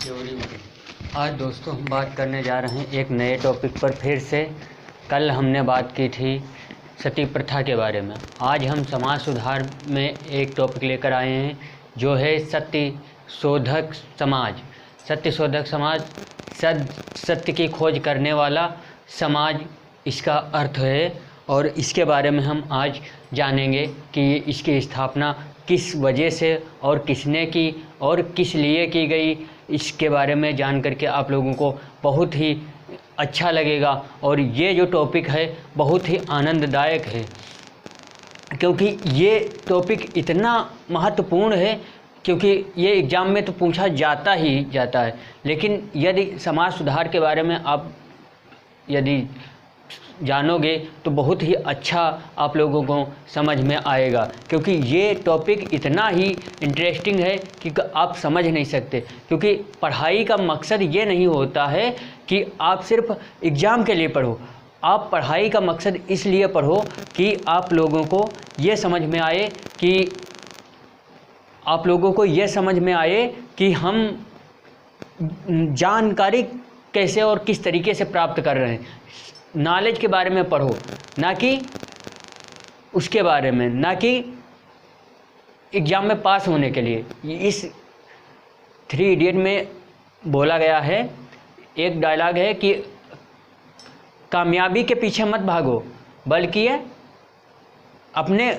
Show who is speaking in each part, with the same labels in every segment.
Speaker 1: आज दोस्तों हम बात करने जा रहे हैं एक नए टॉपिक पर फिर से। कल हमने बात की थी सती प्रथा के बारे में। आज हम समाज सुधार में एक टॉपिक लेकर आए हैं जो है सत्यशोधक समाज। सत्यशोधक समाज सत्य की खोज करने वाला समाज इसका अर्थ है, और इसके बारे में हम आज जानेंगे कि इसकी स्थापना किस वजह से और किसने की और किस लिए की गई। इसके बारे में जान करके आप लोगों को बहुत ही अच्छा लगेगा, और ये जो टॉपिक है बहुत ही आनंददायक है, क्योंकि ये टॉपिक इतना महत्वपूर्ण है, क्योंकि ये एग्ज़ाम में तो पूछा जाता ही जाता है। लेकिन यदि समाज सुधार के बारे में आप यदि जानोगे तो बहुत ही अच्छा आप लोगों को समझ में आएगा, क्योंकि ये टॉपिक इतना ही इंटरेस्टिंग है कि आप समझ नहीं सकते। क्योंकि पढ़ाई का मकसद ये नहीं होता है कि आप सिर्फ एग्ज़ाम के लिए पढ़ो। आप पढ़ाई का मकसद इसलिए पढ़ो कि आप लोगों को ये समझ में आए कि हम जानकारी कैसे और किस तरीके से प्राप्त कर रहे हैं। नॉलेज के बारे में पढ़ो, ना कि उसके बारे में, ना कि एग्ज़ाम में पास होने के लिए। इस 3 इडियट में बोला गया है, एक डायलॉग है कि कामयाबी के पीछे मत भागो, बल्कि अपने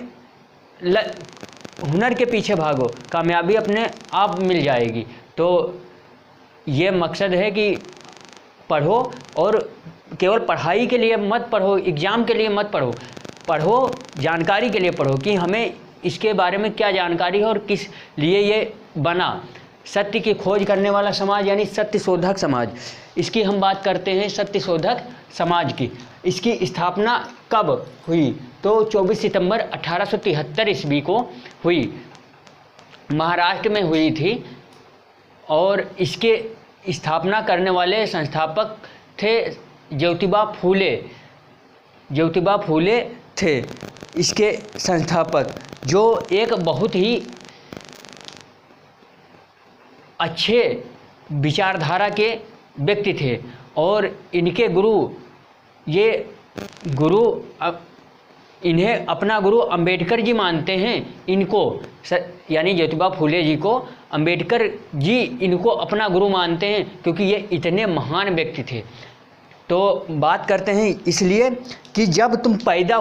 Speaker 1: हुनर के पीछे भागो, कामयाबी अपने आप मिल जाएगी। तो ये मकसद है कि पढ़ो, और केवल पढ़ाई के लिए मत पढ़ो, एग्ज़ाम के लिए मत पढ़ो, पढ़ो जानकारी के लिए पढ़ो कि हमें इसके बारे में क्या जानकारी है और किस लिए ये बना। सत्य की खोज करने वाला समाज यानी सत्यशोधक समाज, इसकी हम बात करते हैं। सत्यशोधक समाज की इसकी स्थापना कब हुई? तो 24 सितंबर 1873 ईस्वी को हुई, महाराष्ट्र में हुई थी। और इसके स्थापना करने वाले संस्थापक थे ज्योतिबा फूले थे इसके संस्थापक, जो एक बहुत ही अच्छे विचारधारा के व्यक्ति थे। और इनके इन्हें अपना गुरु अंबेडकर जी मानते हैं। इनको यानी ज्योतिबा फूले जी को अंबेडकर जी इनको अपना गुरु मानते हैं, क्योंकि ये इतने महान व्यक्ति थे। तो बात करते हैं इसलिए कि जब तुम पैदा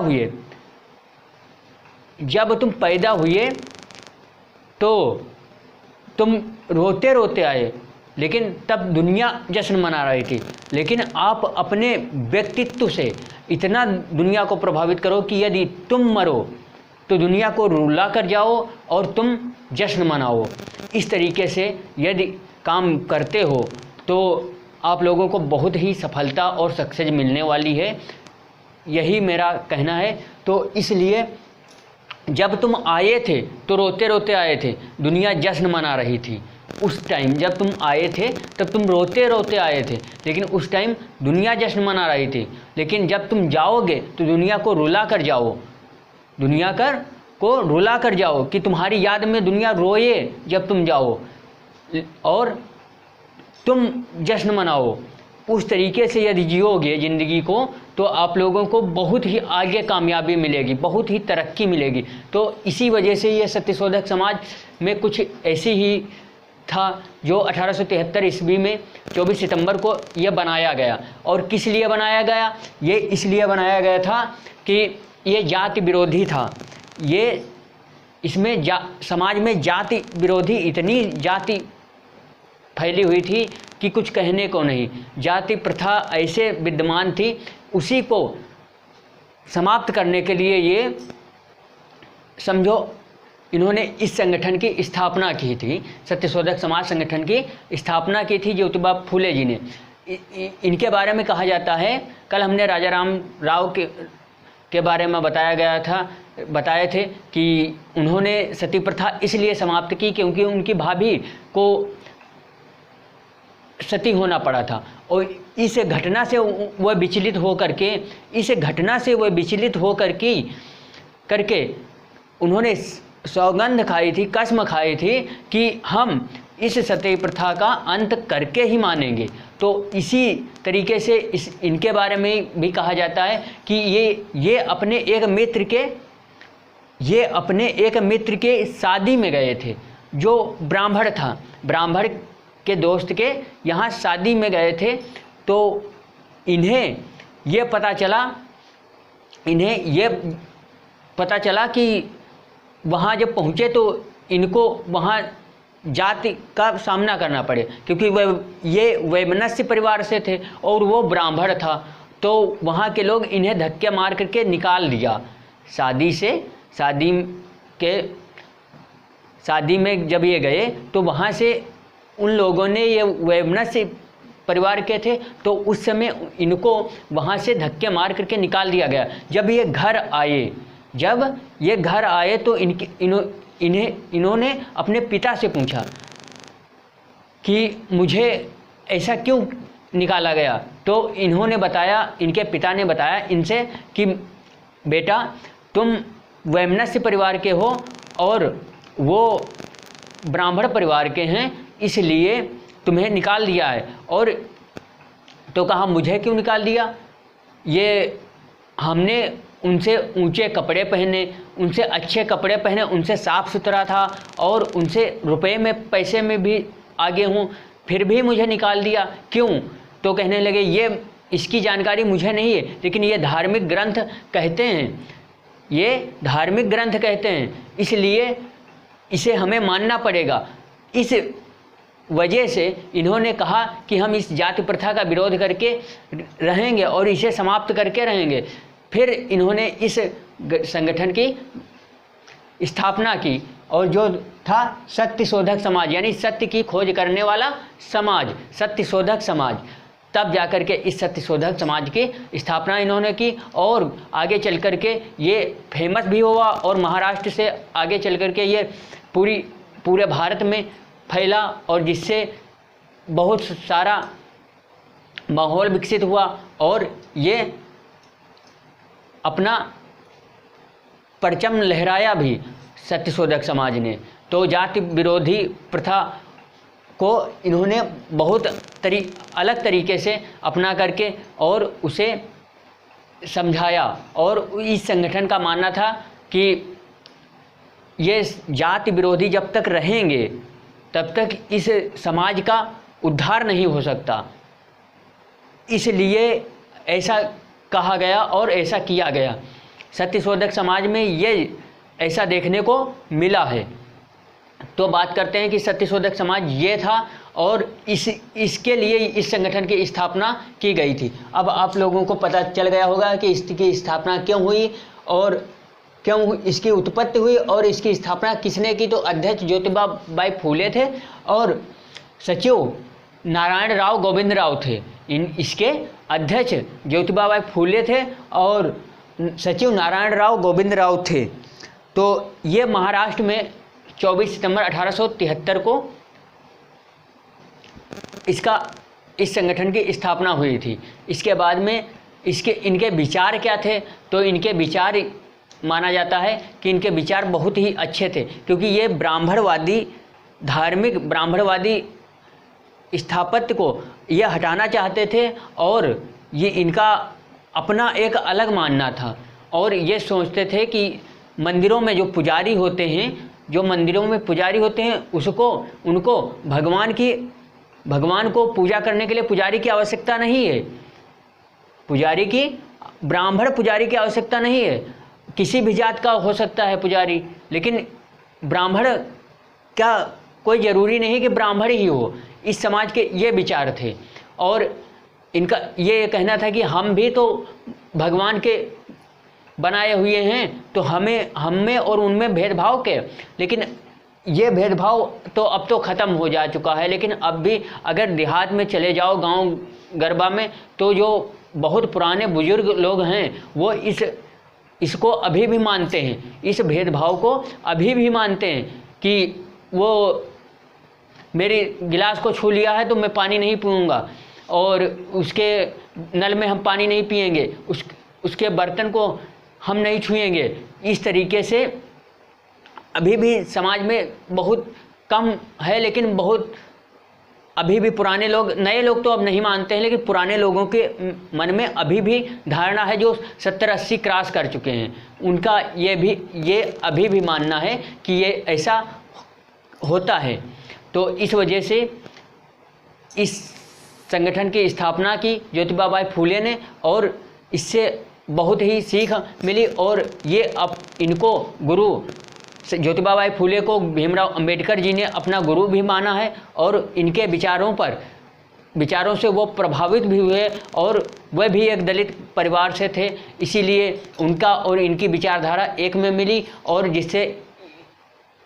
Speaker 1: हुए तो तुम रोते रोते आए, लेकिन तब दुनिया जश्न मना रही थी। लेकिन आप अपने व्यक्तित्व से इतना दुनिया को प्रभावित करो कि यदि तुम मरो तो दुनिया को रुला कर जाओ और तुम जश्न मनाओ। इस तरीके से यदि काम करते हो तो आप लोगों को बहुत ही सफलता और सक्सेस मिलने वाली है, यही मेरा कहना है। तो इसलिए जब तुम आए थे तो रोते रोते आए थे, दुनिया जश्न मना रही थी। उस टाइम जब तुम आए थे तब तुम रोते रोते आए थे, लेकिन उस टाइम दुनिया जश्न मना रही थी। लेकिन जब तुम जाओगे तो दुनिया को रुला कर जाओ, कि तुम्हारी याद में दुनिया रोए जब तुम जाओ और तुम जश्न मनाओ। उस तरीके से यदि जियोगे ज़िंदगी को तो आप लोगों को बहुत ही आगे कामयाबी मिलेगी, बहुत ही तरक्की मिलेगी। तो इसी वजह से ये सत्यशोधक समाज में कुछ ऐसी ही था जो 1873 ईस्वी में 24 सितंबर को यह बनाया गया। और किस लिए बनाया गया? ये इसलिए बनाया गया था कि ये जाति विरोधी था। इसमें समाज में जाति विरोधी इतनी जाति फैली हुई थी कि कुछ कहने को नहीं। जाति प्रथा ऐसे विद्यमान थी, उसी को समाप्त करने के लिए ये समझो इन्होंने इस संगठन की स्थापना की थी। सत्यशोधक समाज संगठन की स्थापना की थी ज्योतिबा फूले जी ने। इनके बारे में कहा जाता है, कल हमने राजा राम राव के बारे में बताए थे कि उन्होंने सती प्रथा इसलिए समाप्त की क्योंकि उनकी भाभी को सती होना पड़ा था। और इस घटना से वह विचलित होकर करके उन्होंने सौगंध खाई थी, कसम खाई थी कि हम इस सती प्रथा का अंत करके ही मानेंगे। तो इसी तरीके से इनके बारे में भी कहा जाता है कि ये अपने एक मित्र के शादी में गए थे, जो ब्राह्मण था, ब्राह्मण के दोस्त के यहाँ शादी में गए थे। तो इन्हें ये पता चला कि वहाँ जब पहुँचे तो इनको वहाँ जाति का सामना करना पड़े, क्योंकि ये वैमनस्य परिवार से थे और वो ब्राह्मण था। तो वहाँ के लोग इन्हें धक्के मार करके निकाल दिया शादी में जब ये गए तो वहाँ से उन लोगों ने, ये वैमनस्य परिवार के थे, तो उस समय इनको वहाँ से धक्के मार करके निकाल दिया गया। जब ये घर आए तो इन्होंने अपने पिता से पूछा कि मुझे ऐसा क्यों निकाला गया। तो इनके पिता ने बताया इनसे कि बेटा, तुम वैमनस्य परिवार के हो और वो ब्राह्मण परिवार के हैं, इसलिए तुम्हें निकाल दिया है। और तो कहा, मुझे क्यों निकाल दिया? ये हमने उनसे ऊंचे कपड़े पहने, उनसे अच्छे कपड़े पहने, उनसे साफ़ सुथरा था और उनसे रुपए में पैसे में भी आगे हूँ, फिर भी मुझे निकाल दिया, क्यों? तो कहने लगे, इसकी जानकारी मुझे नहीं है, लेकिन ये धार्मिक ग्रंथ कहते हैं, इसलिए इसे हमें मानना पड़ेगा। इस वजह से इन्होंने कहा कि हम इस जाति प्रथा का विरोध करके रहेंगे और इसे समाप्त करके रहेंगे। फिर इन्होंने इस संगठन की स्थापना की, और जो था सत्य शोधक समाज, यानी सत्य की खोज करने वाला समाज, सत्य शोधक समाज। तब जाकर के इस सत्य शोधक समाज की स्थापना इन्होंने की और आगे चल कर के ये फेमस भी हुआ और महाराष्ट्र से आगे चल कर के ये पूरे भारत में फैला, और जिससे बहुत सारा माहौल विकसित हुआ और ये अपना परचम लहराया भी सत्यशोधक समाज ने। तो जाति विरोधी प्रथा को इन्होंने बहुत अलग तरीके से अपना करके और उसे समझाया, और इस संगठन का मानना था कि ये जाति विरोधी जब तक रहेंगे तब तक इस समाज का उद्धार नहीं हो सकता, इसलिए ऐसा कहा गया और ऐसा किया गया। सत्यशोधक समाज में ये ऐसा देखने को मिला है। तो बात करते हैं कि सत्यशोधक समाज ये था और इसके लिए इस संगठन की स्थापना की गई थी। अब आप लोगों को पता चल गया होगा कि इसकी स्थापना क्यों हुई और क्यों इसकी उत्पत्ति हुई और इसकी स्थापना किसने की। तो अध्यक्ष ज्योतिबा बाई फूले थे और सचिव नारायण राव गोविंद राव थे। इसके अध्यक्ष ज्योतिबा बाई फूले थे और सचिव नारायण राव गोविंद राव थे। तो ये महाराष्ट्र में 24 सितंबर 1873 को इस संगठन की स्थापना हुई थी। इसके बाद में इनके विचार क्या थे, तो इनके विचार माना जाता है कि इनके विचार बहुत ही अच्छे थे, क्योंकि ये धार्मिक ब्राह्मणवादी स्थापत्य को ये हटाना चाहते थे और ये इनका अपना एक अलग मानना था। और ये सोचते थे कि मंदिरों में जो पुजारी होते हैं उनको भगवान को पूजा करने के लिए पुजारी की आवश्यकता नहीं है, ब्राह्मण पुजारी की आवश्यकता नहीं है। किसी भी जात का हो सकता है पुजारी, लेकिन ब्राह्मण क्या कोई ज़रूरी नहीं कि ब्राह्मण ही हो। इस समाज के ये विचार थे और इनका ये कहना था कि हम भी तो भगवान के बनाए हुए हैं, तो हम में और उनमें भेदभाव के, लेकिन ये भेदभाव तो अब तो ख़त्म हो जा चुका है। लेकिन अब भी अगर देहात में चले जाओ, गांव गरबा में, तो जो बहुत पुराने बुजुर्ग लोग हैं वो इसको अभी भी मानते हैं, इस भेदभाव को अभी भी मानते हैं कि वो मेरी गिलास को छू लिया है तो मैं पानी नहीं पीऊँगा और उसके नल में हम पानी नहीं पिएंगे, उसके बर्तन को हम नहीं छुएंगे। इस तरीके से अभी भी समाज में बहुत कम है, लेकिन बहुत अभी भी पुराने लोग, नए लोग तो अब नहीं मानते हैं, लेकिन पुराने लोगों के मन में अभी भी धारणा है, जो 70-80 क्रॉस कर चुके हैं, उनका ये अभी भी मानना है कि ये ऐसा होता है। तो इस वजह से इस संगठन की स्थापना की ज्योतिबा बाई फूले ने, और इससे बहुत ही सीख मिली, और ये अब इनको गुरु ज्योतिबा बाई फूले को भीमराव अंबेडकर जी ने अपना गुरु भी माना है, और इनके विचारों से वो प्रभावित भी हुए, और वह भी एक दलित परिवार से थे, इसीलिए उनका और इनकी विचारधारा एक में मिली, और जिससे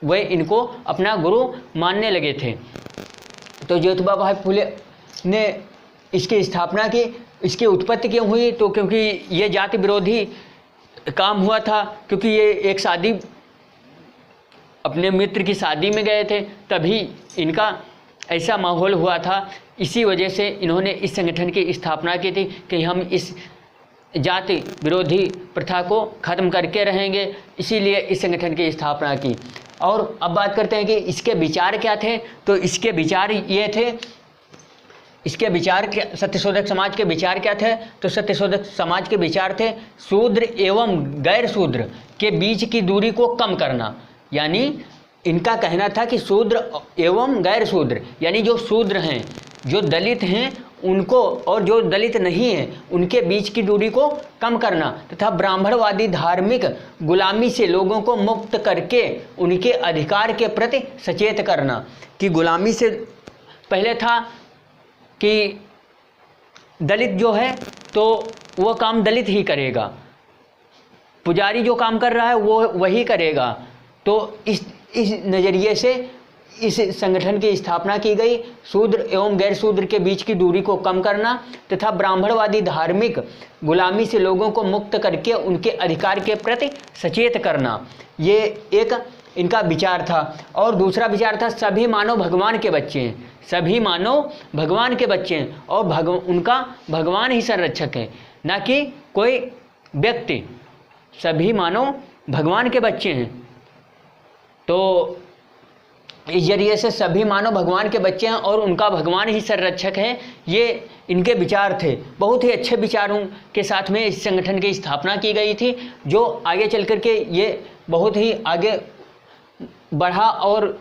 Speaker 1: वे इनको अपना गुरु मानने लगे थे। तो ज्योतिबा बाई फूले ने इसकी स्थापना की। इसकी उत्पत्ति क्यों हुई? तो क्योंकि ये जाति विरोधी काम हुआ था, क्योंकि ये एक शादी, अपने मित्र की शादी में गए थे, तभी इनका ऐसा माहौल हुआ था। इसी वजह से इन्होंने इस संगठन की स्थापना की थी कि हम इस जाति विरोधी प्रथा को ख़त्म करके रहेंगे, इसीलिए इस संगठन की स्थापना की। और अब बात करते हैं कि इसके विचार क्या थे। तो इसके विचार ये थे, इसके विचार सत्यशोधक समाज के विचार क्या थे? तो सत्यशोधक समाज के विचार थे शूद्र एवं गैर शूद्र के बीच की दूरी को कम करना। यानी इनका कहना था कि शूद्र एवं गैर शूद्र, यानी जो शूद्र हैं, जो दलित हैं, उनको और जो दलित नहीं हैं उनके बीच की दूरी को कम करना, तथा ब्राह्मणवादी धार्मिक गुलामी से लोगों को मुक्त करके उनके अधिकार के प्रति सचेत करना। कि गुलामी से पहले था कि दलित जो है तो वो काम दलित ही करेगा, पुजारी जो काम कर रहा है वो वही करेगा। तो इस नज़रिए से इस संगठन की स्थापना की गई, शूद्र एवं गैर शूद्र के बीच की दूरी को कम करना तथा ब्राह्मणवादी धार्मिक गुलामी से लोगों को मुक्त करके उनके अधिकार के प्रति सचेत करना। ये एक इनका विचार था। और दूसरा विचार था सभी मानव भगवान के बच्चे हैं, सभी मानव भगवान के बच्चे हैं, और उनका भगवान ही संरक्षक है, ना कि कोई व्यक्ति। सभी मानव भगवान के बच्चे हैं। तो इस जरिए से सभी मानव भगवान के बच्चे हैं और उनका भगवान ही संरक्षक है, ये इनके विचार थे। बहुत ही अच्छे विचारों के साथ में इस संगठन की स्थापना की गई थी, जो आगे चल कर के ये बहुत ही आगे बढ़ा। और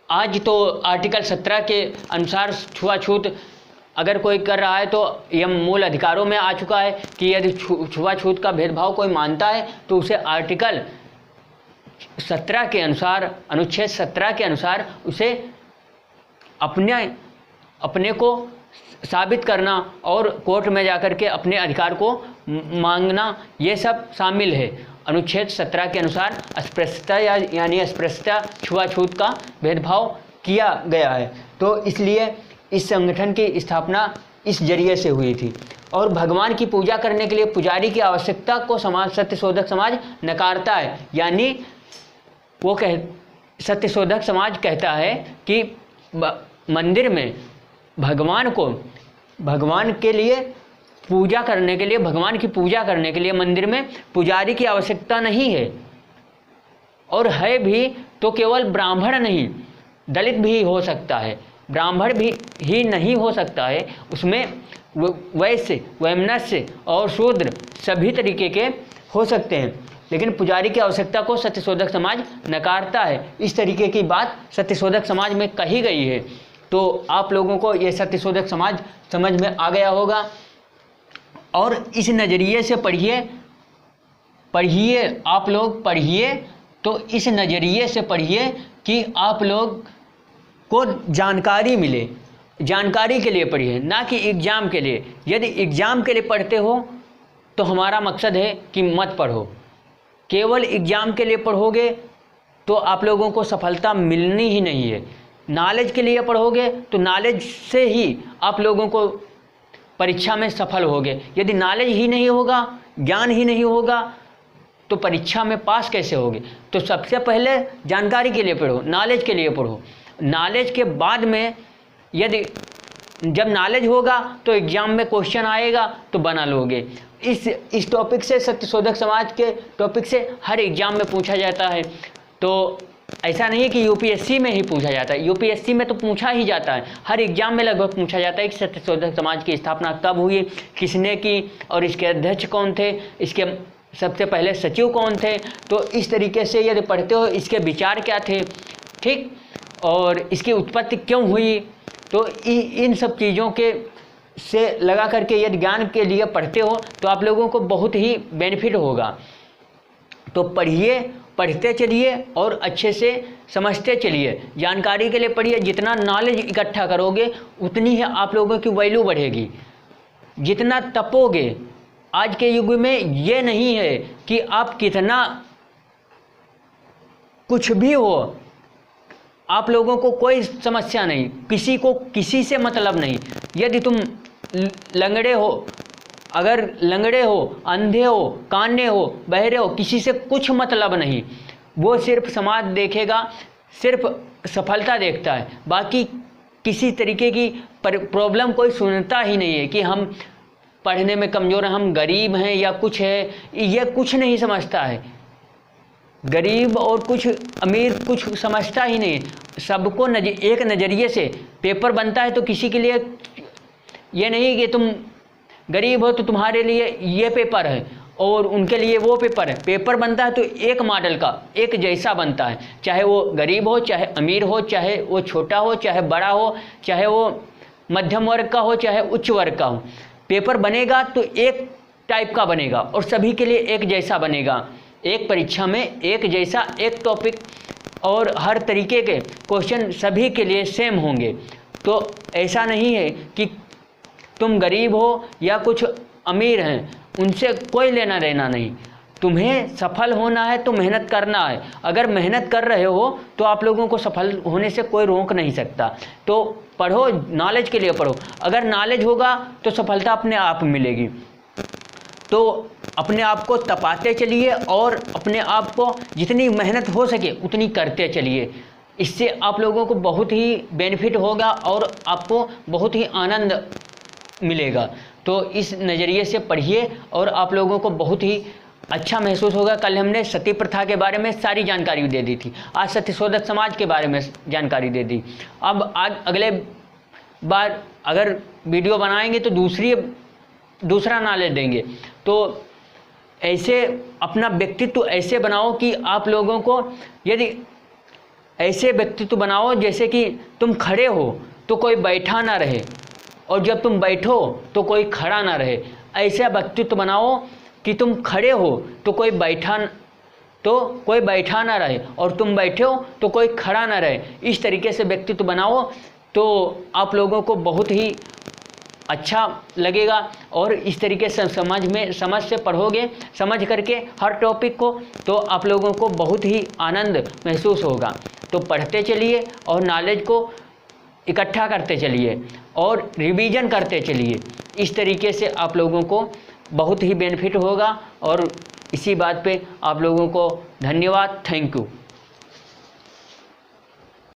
Speaker 1: आज तो आर्टिकल 17 के अनुसार छुआछूत अगर कोई कर रहा है तो यह मूल अधिकारों में आ चुका है कि यदि छुआछूत का भेदभाव कोई मानता है तो उसे आर्टिकल 17 के अनुसार, अनुच्छेद 17 के अनुसार उसे अपने को साबित करना और कोर्ट में जाकर के अपने अधिकार को मांगना, ये सब शामिल है। अनुच्छेद 17 के अनुसार अस्पृश्यता यानी अस्पृश्यता, छुआछूत का भेदभाव किया गया है। तो इसलिए इस संगठन की स्थापना इस जरिए से हुई थी। और भगवान की पूजा करने के लिए पुजारी की आवश्यकता को सत्यशोधक समाज नकारता है। यानी वो सत्यशोधक समाज कहता है कि मंदिर में भगवान के लिए पूजा करने के लिए, भगवान की पूजा करने के लिए मंदिर में पुजारी की आवश्यकता नहीं है, और है भी तो केवल ब्राह्मण नहीं, दलित भी हो सकता है, ब्राह्मण भी ही नहीं हो सकता है, उसमें वैश्य, वैमनस्य और शूद्र सभी तरीके के हो सकते हैं, लेकिन पुजारी की आवश्यकता को सत्यशोधक समाज नकारता है। इस तरीके की बात सत्यशोधक समाज में कही गई है। तो आप लोगों को ये सत्यशोधक समाज समझ में आ गया होगा। और इस नज़रिए से पढ़िए आप लोग पढ़िए, तो इस नज़रिए से पढ़िए कि आप लोग को जानकारी मिले। जानकारी के लिए पढ़िए, ना कि एग्ज़ाम के लिए। यदि एग्ज़ाम के लिए पढ़ते हो तो हमारा मकसद है कि मत पढ़ो। केवल एग्ज़ाम के लिए पढ़ोगे तो आप लोगों को सफलता मिलनी ही नहीं है। नॉलेज के लिए पढ़ोगे तो नॉलेज से ही आप लोगों को परीक्षा में सफल होगे। यदि नॉलेज ही नहीं होगा, ज्ञान ही नहीं होगा, तो परीक्षा में पास कैसे होगे? तो सबसे पहले जानकारी के लिए पढ़ो, नॉलेज के लिए पढ़ो। नॉलेज के बाद में जब नॉलेज होगा तो एग्ज़ाम में क्वेश्चन आएगा तो बना लोगे। इस टॉपिक से, सत्यशोधक समाज के टॉपिक से हर एग्ज़ाम में पूछा जाता है। तो ऐसा नहीं है कि यूपीएससी में ही पूछा जाता है, यूपीएससी में तो पूछा ही जाता है, हर एग्जाम में लगभग पूछा जाता है कि सत्यशोधक समाज की स्थापना कब हुई, किसने की और इसके अध्यक्ष कौन थे, इसके सबसे पहले सचिव कौन थे। तो इस तरीके से यदि पढ़ते हो इसके विचार क्या थे, ठीक, और इसकी उत्पत्ति क्यों हुई, तो इन सब चीज़ों के से लगा करके यदि ज्ञान के लिए पढ़ते हो तो आप लोगों को बहुत ही बेनिफिट होगा। तो पढ़िए, पढ़ते चलिए और अच्छे से समझते चलिए, जानकारी के लिए पढ़िए। जितना नॉलेज इकट्ठा करोगे उतनी ही आप लोगों की वैल्यू बढ़ेगी। जितना तपोगे, आज के युग में ये नहीं है कि आप कितना कुछ भी हो, आप लोगों को कोई समस्या नहीं, किसी को किसी से मतलब नहीं। यदि तुम लंगड़े हो, अगर लंगड़े हो, अंधे हो, काने हो, बहरे हो, किसी से कुछ मतलब नहीं। वो सिर्फ समाज देखेगा, सिर्फ सफलता देखता है, बाकी किसी तरीके की प्रॉब्लम कोई सुनता ही नहीं है कि हम पढ़ने में कमज़ोर हैं, हम गरीब हैं या कुछ है, ये कुछ नहीं समझता है। गरीब और कुछ अमीर कुछ समझता ही नहीं। सबको एक नज़रिए से पेपर बनता है, तो किसी के लिए ये नहीं कि तुम गरीब हो तो तुम्हारे लिए ये पेपर है और उनके लिए वो पेपर है। पेपर बनता है तो एक मॉडल का, एक जैसा बनता है, चाहे वो गरीब हो, चाहे अमीर हो, चाहे वो छोटा हो, चाहे बड़ा हो, चाहे वो मध्यम वर्ग का हो, चाहे उच्च वर्ग का हो। पेपर बनेगा तो एक टाइप का बनेगा और सभी के लिए एक जैसा बनेगा। एक परीक्षा में एक जैसा एक टॉपिक और हर तरीके के क्वेश्चन सभी के लिए सेम होंगे। तो ऐसा नहीं है कि तुम गरीब हो या कुछ अमीर हैं, उनसे कोई लेना देना नहीं। तुम्हें सफल होना है तो मेहनत करना है। अगर मेहनत कर रहे हो तो आप लोगों को सफल होने से कोई रोक नहीं सकता। तो पढ़ो, नॉलेज के लिए पढ़ो। अगर नॉलेज होगा तो सफलता अपने आप मिलेगी। तो अपने आप को तपाते चलिए और अपने आप को जितनी मेहनत हो सके उतनी करते चलिए। इससे आप लोगों को बहुत ही बेनिफिट होगा और आपको बहुत ही आनंद मिलेगा। तो इस नज़रिए से पढ़िए और आप लोगों को बहुत ही अच्छा महसूस होगा। कल हमने सती प्रथा के बारे में सारी जानकारी दे दी थी, आज सत्यशोधक समाज के बारे में जानकारी दे दी। अब आज अगले बार अगर वीडियो बनाएंगे तो दूसरा नॉलेज देंगे। तो ऐसे अपना व्यक्तित्व ऐसे बनाओ कि आप लोगों को, यदि ऐसे व्यक्तित्व बनाओ जैसे कि तुम खड़े हो तो कोई बैठा ना रहे और जब तुम बैठो तो कोई खड़ा ना रहे। ऐसा व्यक्तित्व बनाओ कि तुम खड़े हो तो कोई बैठा ना रहे और तुम बैठे हो तो कोई खड़ा ना रहे। इस तरीके से व्यक्तित्व बनाओ तो आप लोगों को बहुत ही अच्छा लगेगा और इस तरीके से समझ से पढ़ोगे, समझ करके हर टॉपिक को, तो आप लोगों को बहुत ही आनंद महसूस होगा। तो पढ़ते चलिए और नॉलेज को इकट्ठा करते चलिए और रिवीजन करते चलिए। इस तरीके से आप लोगों को बहुत ही बेनिफिट होगा। और इसी बात पे आप लोगों को धन्यवाद, थैंक यू।